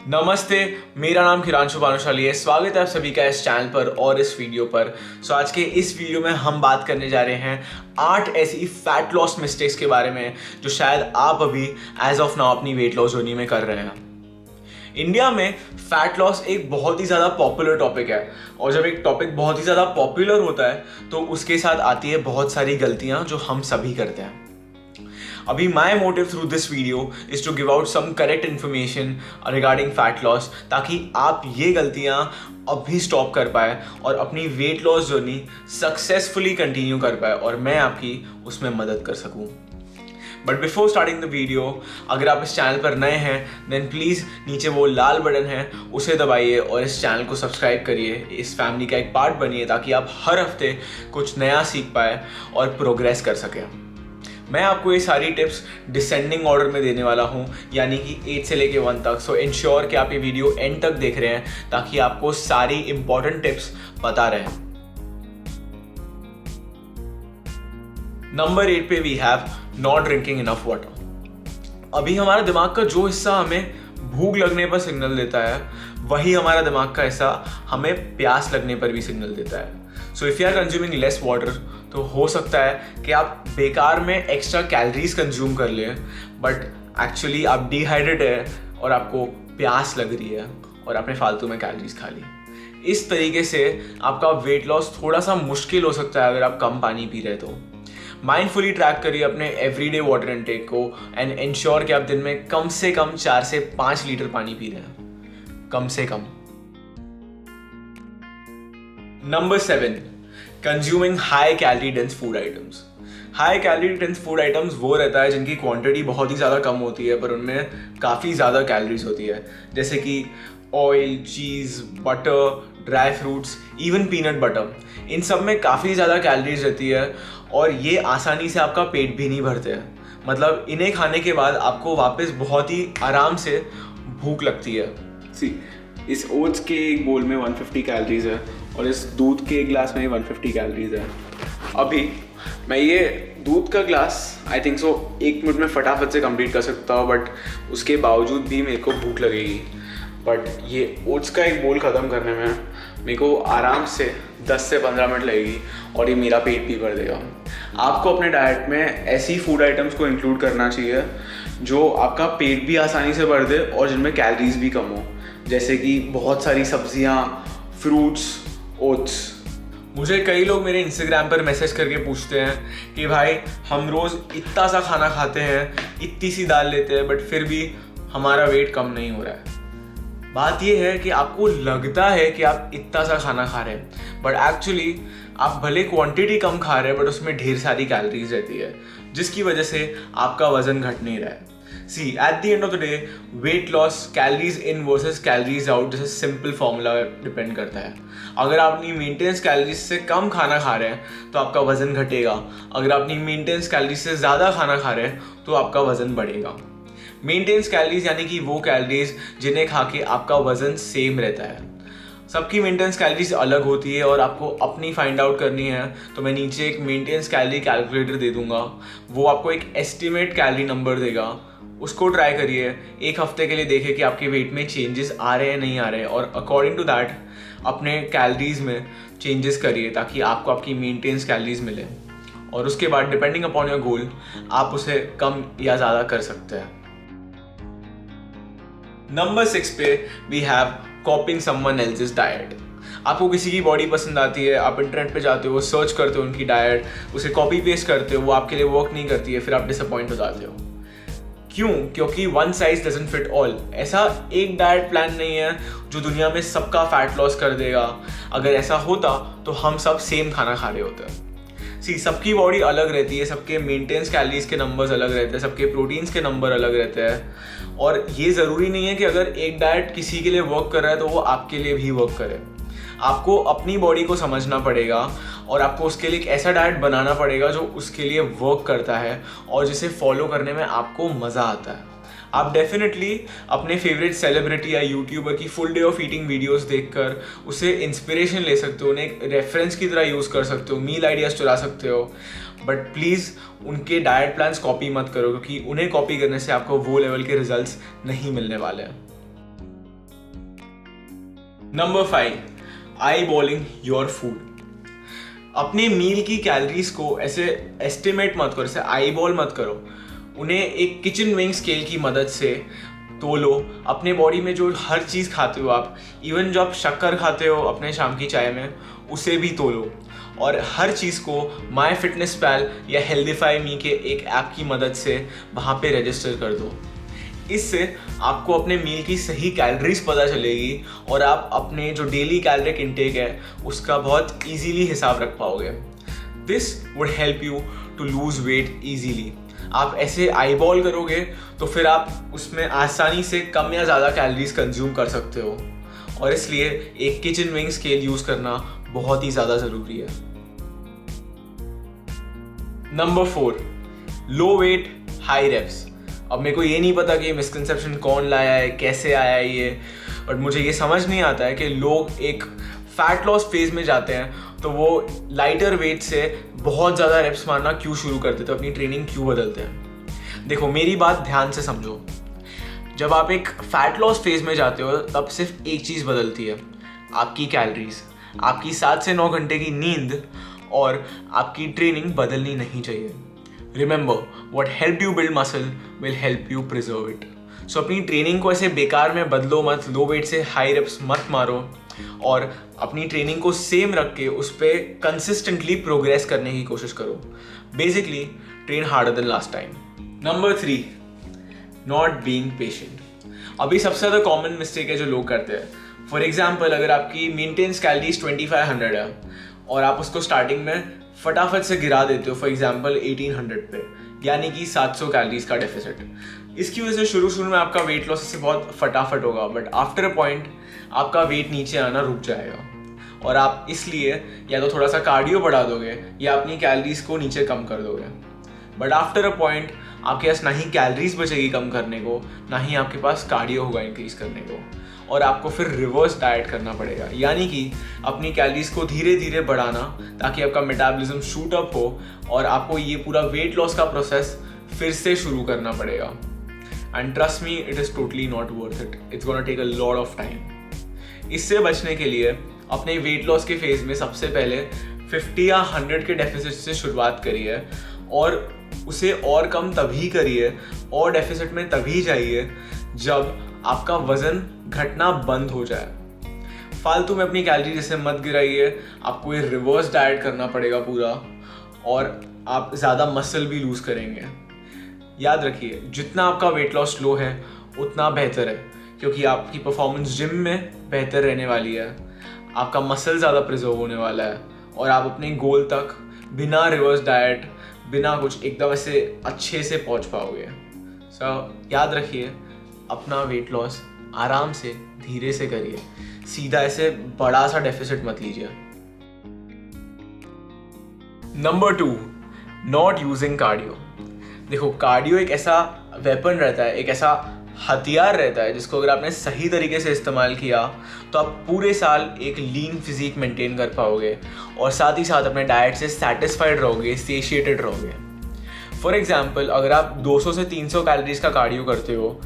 नमस्ते, मेरा नाम किरांशु भानुशाली है। स्वागत है आप सभी का इस चैनल पर और इस वीडियो पर। आज के इस वीडियो में हम बात करने जा रहे हैं 8 ऐसी फैट लॉस मिस्टेक्स के बारे में जो शायद आप अभी एज ऑफ नाउ अपनी वेट लॉस जर्नी में कर रहे हैं। इंडिया में फैट लॉस एक बहुत ही ज़्यादा पॉपुलर टॉपिक है और जब एक टॉपिक बहुत ही ज़्यादा पॉपुलर होता है तो उसके साथ आती है बहुत सारी गलतियाँ जो हम सभी करते हैं। अभी my motive through this video is to give out some correct information regarding fat loss ताकि आप ये गलतियाँ अभी स्टॉप कर पाए और अपनी weight loss journey successfully continue कर पाए और मैं आपकी उसमें मदद कर सकूँ। But before starting the video, अगर आप इस चैनल पर नए हैं देन प्लीज़ नीचे वो लाल बटन है उसे दबाइए और इस चैनल को सब्सक्राइब करिए, इस फैमिली का एक पार्ट बनिए ताकि आप हर हफ्ते कुछ नया सीख पाए और प्रोग्रेस कर सकें। मैं आपको ये सारी टिप्स डिसेंडिंग ऑर्डर में देने वाला हूँ, यानी कि 8 से लेके 1 तक। सो इंश्योर कि आप ये वीडियो एंड तक देख रहे हैं ताकि आपको सारी इंपॉर्टेंट टिप्स पता रहे। नंबर 8 पे we have not drinking enough water. अभी हमारा दिमाग का जो हिस्सा हमें भूख लगने पर सिग्नल देता है वही हमारा दिमाग का हिस्सा हमें प्यास लगने पर भी सिग्नल देता है। So if you are consuming less water तो हो सकता है कि आप बेकार में एक्स्ट्रा कैलोरीज कंज्यूम कर लें, बट एक्चुअली आप डिहाइड्रेट है और आपको प्यास लग रही है और आपने फालतू में कैलोरीज खा ली। इस तरीके से आपका वेट लॉस थोड़ा सा मुश्किल हो सकता है अगर आप कम पानी पी रहे तो। माइंडफुली ट्रैक करिए अपने एवरीडे वाटर इनटेक को एंड इंश्योर कि आप दिन में कम से कम 4 से 5 लीटर पानी पी रहे हैं, कम से कम। Number 7, consuming high calorie dense food items. High calorie dense food items वो रहता है जिनकी क्वांटिटी बहुत ही ज़्यादा कम होती है पर उनमें काफ़ी ज़्यादा कैलोरीज होती है, जैसे कि oil, cheese, butter, dry fruits, even peanut butter. इन सब में काफ़ी ज़्यादा कैलोरीज रहती है और ये आसानी से आपका पेट भी नहीं भरते हैं। मतलब इन्हें खाने के बाद आपको वापस बहुत ही आराम से भूख लगती है। इस ओट्स के एक बोल में 150 कैलोरीज है और इस दूध के एक ग्लास में 150 कैलोरीज है। अभी मैं ये दूध का glass I think so 1 minute में फटाफट से कंप्लीट कर सकता हूँ, बट उसके बावजूद भी मेरे को भूख लगेगी। बट ये ओट्स का एक बोल ख़त्म करने में मेरे को आराम से 10 से 15 मिनट लगेगी और ये मेरा पेट भी भर देगा। आपको अपने डाइट में ऐसी फूड आइटम्स को इंक्लूड करना चाहिए जो आपका पेट भी आसानी से भर दे और जिनमें कैलोरीज भी कम हो, जैसे कि बहुत सारी सब्जियाँ, फ्रूट्स, ओट्स। मुझे कई लोग मेरे इंस्टाग्राम पर मैसेज करके पूछते हैं कि भाई हम रोज़ इतना सा खाना खाते हैं, इतनी सी दाल लेते हैं, बट फिर भी हमारा वेट कम नहीं हो रहा है। बात यह है कि आपको लगता है कि आप इतना सा खाना खा रहे हैं, बट एक्चुअली आप भले क्वांटिटी कम खा रहे हैं बट उसमें ढेर सारी कैलोरीज रहती है जिसकी वजह से आपका वजन घट नहीं रहा है। See at the end of the day weight loss calories in versus calories out जैसे सिंपल फॉर्मूला डिपेंड करता है। अगर आप अपनी मेंटेनेंस कैलोरीज से कम खाना खा रहे हैं तो आपका वजन घटेगा, अगर आप अपनी मेंटेनेंस कैलोरीज से ज़्यादा खाना खा रहे हैं तो आपका वजन बढ़ेगा। मेंटेनेंस कैलोरीज यानी कि वो कैलोरीज जिन्हें खा के आपका वजन सेम रहता है। सबकी मेंटेनेंस कैलोरीज अलग होती है और आपको अपनी फाइंड आउट करनी है तो मैं नीचे एक मेंटेनेंस कैलोरी कैलकुलेटर दे दूंगा, वो आपको एक एस्टिमेट कैलोरी नंबर देगा। उसको ट्राई करिए, 1 हफ्ते के लिए देखिए कि आपके वेट में चेंजेस आ रहे हैं नहीं आ रहे हैं और अकॉर्डिंग टू दैट अपने कैलोरीज में चेंजेस करिए ताकि आपको आपकी मेंटेनेंस कैलोरीज मिले और उसके बाद डिपेंडिंग अपॉन योर गोल आप उसे कम या ज़्यादा कर सकते हैं। नंबर 6 पे we have copying someone else's diet. आपको किसी की बॉडी पसंद आती है, आप इंटरनेट पे जाते हो, सर्च करते हो उनकी डाइट, उसे कॉपी पेस्ट करते हो, वो आपके लिए वर्क नहीं करती है, फिर आप डिसअपॉइंट हो जाते हो। क्यों? क्योंकि one size doesn't fit all. ऐसा एक डाइट प्लान नहीं है जो दुनिया में सबका फैट लॉस कर देगा। अगर ऐसा होता तो हम सब सेम खाना खा रहे होते हैं। सबकी बॉडी अलग रहती है, सबके मेंटेनेंस कैलोरीज के नंबर्स अलग रहते हैं, सबके प्रोटीन्स के नंबर अलग रहते हैं और ये ज़रूरी नहीं है कि अगर एक डाइट किसी के लिए वर्क कर रहा है तो वो आपके लिए भी वर्क करे। आपको अपनी बॉडी को समझना पड़ेगा और आपको उसके लिए एक ऐसा डाइट बनाना पड़ेगा जो उसके लिए वर्क करता है और जिसे फॉलो करने में आपको मज़ा आता है। आप डेफिनेटली अपने फेवरेट सेलिब्रिटी या यूट्यूबर की full day of eating videos देखकर उसे इंस्पिरेशन ले सकते हो, उन्हें एक रेफरेंस की तरह यूज़ कर सकते हो, मील आइडियाज़ चुरा सकते हो, बट प्लीज़ उनके डाइट प्लान्स कॉपी मत करो क्योंकि उन्हें कॉपी करने से आपको वो लेवल के रिजल्ट्स नहीं मिलने वाले हैं। Number 5, I bowling your food. अपने मील की कैलोरीज को ऐसे एस्टिमेट मत करो, ऐसे आई बॉल मत करो, उन्हें एक किचन विंग स्केल की मदद से तोलो। अपने बॉडी में जो हर चीज़ खाते हो आप, इवन जो आप शक्कर खाते हो अपने शाम की चाय में, उसे भी तोलो। और हर चीज़ को माई फिटनेस पैल या हेल्दीफाई मी के एक ऐप की मदद से वहाँ पे रजिस्टर कर दो। इससे आपको अपने मील की सही कैलोरीज पता चलेगी और आप अपने जो डेली कैलोरिक इंटेक है उसका बहुत इजीली हिसाब रख पाओगे। This would help you to lose weight easily. आप ऐसे आई बॉल करोगे तो फिर आप उसमें आसानी से कम या ज़्यादा कैलोरीज कंज्यूम कर सकते हो, और इसलिए एक किचन विंग स्केल यूज़ करना बहुत ही ज़्यादा ज़रूरी है। नंबर 4, लो वेट हाई रेप्स। अब मेरे को ये नहीं पता कि ये मिसकंसेप्शन कौन लाया है, कैसे आया है ये, बट मुझे ये समझ नहीं आता है कि लोग एक फैट लॉस फेज में जाते हैं तो वो लाइटर वेट से बहुत ज़्यादा रेप्स मारना क्यों शुरू करते, तो अपनी ट्रेनिंग क्यों बदलते हैं। देखो, मेरी बात ध्यान से समझो। जब आप एक फैट लॉस फेज में जाते हो तब सिर्फ एक चीज़ बदलती है, आपकी कैलोरीज। आपकी 7 से 9 घंटे की नींद और आपकी ट्रेनिंग बदलनी नहीं चाहिए। Remember, what helped you build muscle will help you preserve it. So अपनी ट्रेनिंग को ऐसे बेकार में बदलो मत, लो वेट से हाई रेप्स मत मारो, और अपनी ट्रेनिंग को सेम रख के उस पर कंसिस्टेंटली प्रोग्रेस करने की कोशिश करो। Basically train harder than last time. Number 3, not being patient. अभी सबसे ज़्यादा कॉमन मिस्टेक है जो लोग करते हैं। फॉर एग्जाम्पल, अगर आपकी मेंटेनेंस कैलोरीज 2500 है और आप उसको स्टार्टिंग में फटाफट से गिरा देते हो, फॉर एग्जाम्पल 1800 पे, यानी कि 700 कैलोरीज का डेफिसिट। इसकी वजह से शुरू में आपका वेट लॉस से बहुत फटाफट होगा, बट आफ्टर अ पॉइंट आपका वेट नीचे आना रुक जाएगा, और आप इसलिए या तो थोड़ा सा कार्डियो बढ़ा दोगे या अपनी कैलोरीज को नीचे कम कर दोगे। बट आफ्टर अ पॉइंट आपके पास ना ही कैलोरीज बचेगी कम करने को, ना ही आपके पास कार्डियो होगा इंक्रीज करने को, और आपको फिर रिवर्स डाइट करना पड़ेगा, यानी कि अपनी कैलोरीज को धीरे धीरे बढ़ाना ताकि आपका मेटाबॉलिज्म शूट अप हो और आपको ये पूरा वेट लॉस का प्रोसेस फिर से शुरू करना पड़ेगा। And trust me, it is totally not worth it, it's gonna take a lot of time. इससे बचने के लिए अपने वेट लॉस के फेज में सबसे पहले 50 या 100 के डेफिसिट से शुरुआत करिए, और उसे और कम तभी करिए और डेफिसिट में तभी जाइए जब आपका वजन घटना बंद हो जाए। फालतू में अपनी कैलोरी जैसे मत गिराइए, आपको ये रिवर्स डाइट करना पड़ेगा पूरा, और आप ज़्यादा मसल भी लूज़ करेंगे। याद रखिए, जितना आपका वेट लॉस स्लो है उतना बेहतर है, क्योंकि आपकी परफॉर्मेंस जिम में बेहतर रहने वाली है, आपका मसल ज़्यादा प्रिजर्व होने वाला है, और आप अपने गोल तक बिना रिवर्स डाइट, बिना कुछ, एकदम ऐसे अच्छे से पहुंच पाओगे। याद रखिए, अपना वेट लॉस आराम से धीरे से करिए, सीधा ऐसे बड़ा सा डेफिसिट मत लीजिए। Number 2, not using cardio. देखो, कार्डियो एक ऐसा वेपन रहता है, एक ऐसा हथियार रहता है जिसको अगर आपने सही तरीके से इस्तेमाल किया तो आप पूरे साल एक लीन फिजिक मेंटेन कर पाओगे, और साथ ही साथ अपने डाइट से सेटिस्फाइड रहोगे, सेशिएटेड रहोगे। फॉर एग्जाम्पल, अगर आप 200 से 300 कैलोरीज का कार्डियो करते हो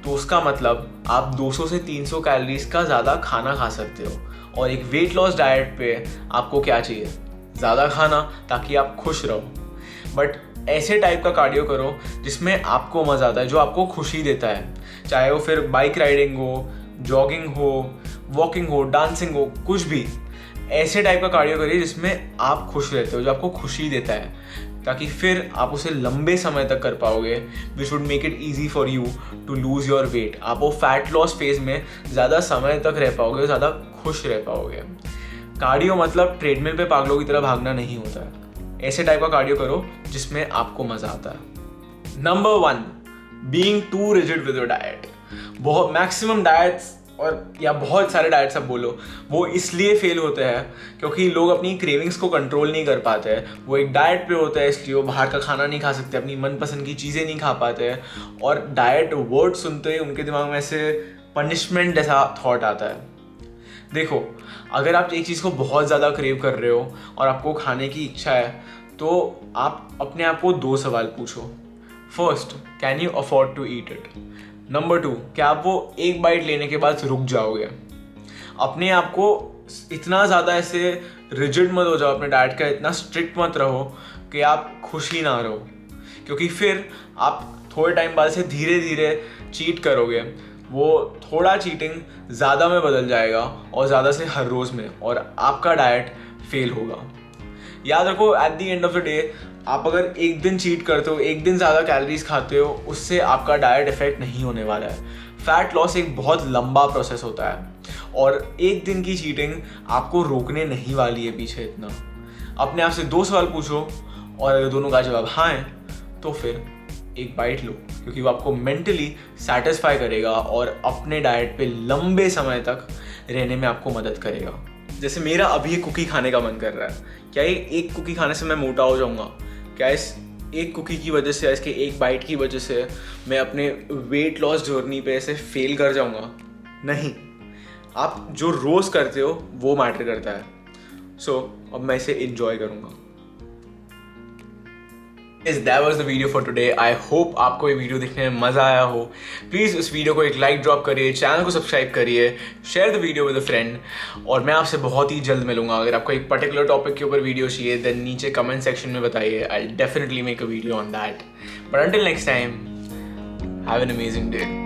तो उसका मतलब आप 200 से 300 कैलोरीज का ज़्यादा खाना खा सकते हो, और एक वेट लॉस डाइट पे आपको क्या चाहिए, ज़्यादा खाना ताकि आप खुश रहो। बट ऐसे टाइप का कार्डियो करो जिसमें आपको मज़ा आता है, जो आपको खुशी देता है, चाहे वो फिर बाइक राइडिंग हो, जॉगिंग हो, वॉकिंग हो, डांसिंग हो, कुछ भी। ऐसे टाइप का कार्डियो करिए जिसमें आप खुश रहते हो, जो आपको खुशी देता है, ताकि फिर आप उसे लंबे समय तक कर पाओगे, which would make it easy for you to lose your weight. आप वो फैट लॉस फेज में ज़्यादा समय तक रह पाओगे, ज़्यादा खुश रह पाओगे। कार्डियो मतलब ट्रेडमिल पे पागलों की तरह भागना नहीं होता है। ऐसे टाइप का कार्डियो करो जिसमें आपको मज़ा आता है। Number 1, being too rigid with your diet. बहुत मैक्सिमम डाइट्स और या बहुत सारे डाइट्स आप बोलो, वो इसलिए फेल होते हैं क्योंकि लोग अपनी क्रेविंग्स को कंट्रोल नहीं कर पाते हैं। वो एक डाइट पे होता है इसलिए वो बाहर का खाना नहीं खा सकते, अपनी मनपसंद की चीज़ें नहीं खा पाते हैं, और डाइट वर्ड सुनते ही उनके दिमाग में ऐसे पनिशमेंट जैसा थॉट आता है। देखो, अगर आप एक चीज़ को बहुत ज़्यादा क्रेव कर रहे हो और आपको खाने की इच्छा है तो आप अपने आप को 2 सवाल पूछो। First, can you afford to eat it. Number 2, क्या आप वो एक बाइट लेने के बाद रुक जाओगे। अपने आप को इतना ज़्यादा ऐसे रिजिड मत हो जाओ, अपने डाइट का इतना स्ट्रिक्ट मत रहो कि आप खुश ही ना रहो, क्योंकि फिर आप थोड़े टाइम बाद से धीरे धीरे चीट करोगे, वो थोड़ा चीटिंग ज़्यादा में बदल जाएगा और ज़्यादा से हर रोज़ में, और आपका डाइट फेल होगा। याद रखो, eight the end of the day आप अगर एक दिन चीट करते हो, एक दिन ज़्यादा कैलोरीज खाते हो, उससे आपका डाइट इफेक्ट नहीं होने वाला है। फैट लॉस एक बहुत लंबा प्रोसेस होता है और एक दिन की चीटिंग आपको रोकने नहीं वाली है पीछे इतना। अपने आप से 2 सवाल पूछो और अगर दोनों का जवाब हाँ है तो फिर एक बाइट लो, क्योंकि वो आपको मेंटली सेटिस्फाई करेगा और अपने डाइट पे लंबे समय तक रहने में आपको मदद करेगा। जैसे मेरा अभी एक कुकी खाने का मन कर रहा है, क्या ये एक कुकी खाने से मैं मोटा हो जाऊंगा? क्या इस एक कुकी की वजह से, इसके एक बाइट की वजह से मैं अपने वेट लॉस जर्नी पे ऐसे फेल कर जाऊंगा? नहीं, आप जो रोज़ करते हो वो मैटर करता है। सो अब मैं इसे इंजॉय करूंगा। That was the video for today. I hope आपको ये वीडियो देखने में मज़ा आया हो। प्लीज़ इस वीडियो को एक लाइक ड्रॉप करिए, चैनल को सब्सक्राइब करिए, share the video with a friend, और मैं आपसे बहुत ही जल्द मिलूंगा। अगर आपको एक पर्टिकुलर टॉपिक के ऊपर वीडियो चाहिए देन नीचे कमेंट सेक्शन में बताइए, I definitely make a video on that. But until next time, have an amazing day.